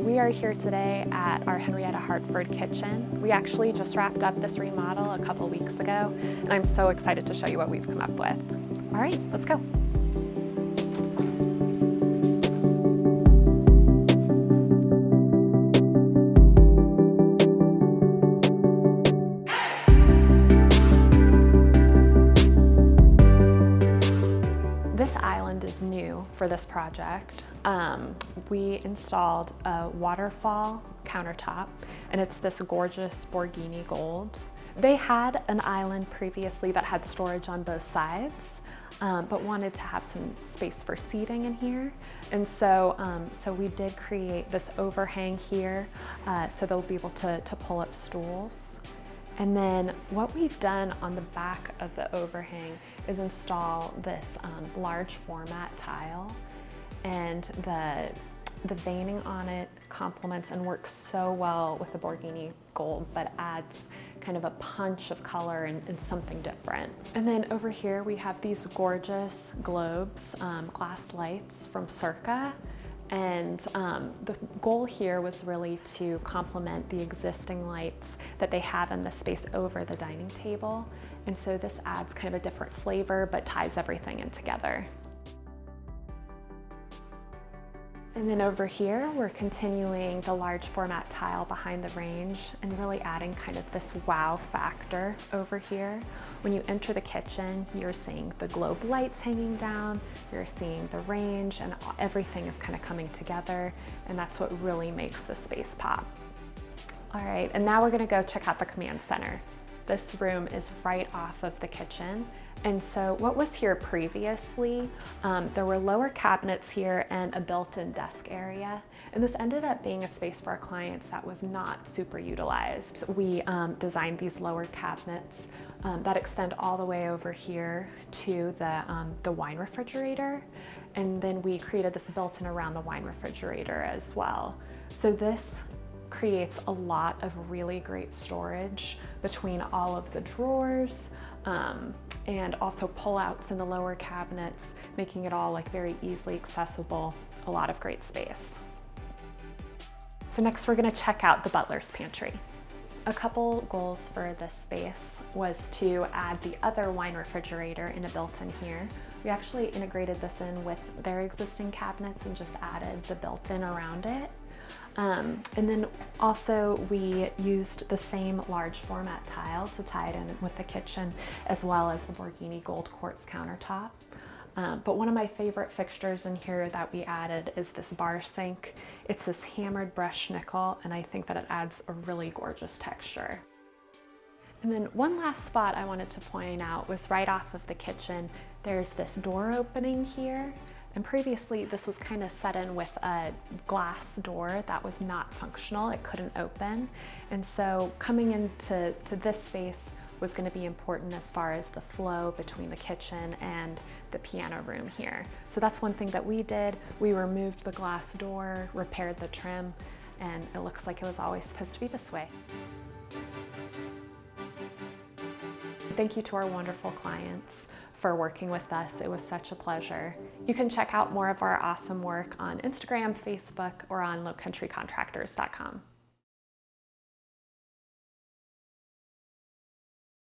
We are here today at our Henrietta Hartford kitchen. We actually just wrapped up this remodel a couple weeks ago, and I'm so excited to show you what we've come up with. All right, let's go. This island is new for this project. We installed a waterfall countertop, and it's this gorgeous Borghini gold. They had an island previously that had storage on both sides, but wanted to have some space for seating in here. And so, we did create this overhang here, so they'll be able to pull up stools. And then what we've done on the back of the overhang is install this large format tile, and the veining on it complements and works so well with the Borghini gold, but adds kind of a punch of color and something different. And then over here we have these gorgeous globes, glass lights from Circa. And the goal here was really to complement the existing lights that they have in the space over the dining table. And so this adds kind of a different flavor, but ties everything in together. And then over here, we're continuing the large format tile behind the range and really adding kind of this wow factor over here. When you enter the kitchen, you're seeing the globe lights hanging down, you're seeing the range, and everything is kind of coming together, and that's what really makes the space pop. All right, and now we're gonna go check out the command center. This room is right off of the kitchen. And so what was here previously, there were lower cabinets here and a built-in desk area. And this ended up being a space for our clients that was not super utilized. We designed these lower cabinets that extend all the way over here to the wine refrigerator. And then we created this built-in around the wine refrigerator as well. So this creates a lot of really great storage between all of the drawers, and also pull-outs in the lower cabinets, making it all like very easily accessible, a lot of great space. So next we're gonna check out the butler's pantry. A couple goals for this space was to add the other wine refrigerator in a built-in here. We actually integrated this in with their existing cabinets and just added the built-in around it. And then also we used the same large format tile to tie it in with the kitchen, as well as the Borghini gold quartz countertop. But one of my favorite fixtures in here that we added is this bar sink. It's this hammered brushed nickel, and I think that it adds a really gorgeous texture. And then one last spot I wanted to point out was right off of the kitchen. There's this door opening here. And previously this was kind of set in with a glass door that was not functional, it couldn't open. And so coming into this space was going to be important as far as the flow between the kitchen and the piano room here. So that's one thing that we did. We removed the glass door, repaired the trim, and it looks like it was always supposed to be this way. Thank you to our wonderful clients for working with us. It was such a pleasure. You can check out more of our awesome work on Instagram, Facebook, or on lowcountrycontractors.com.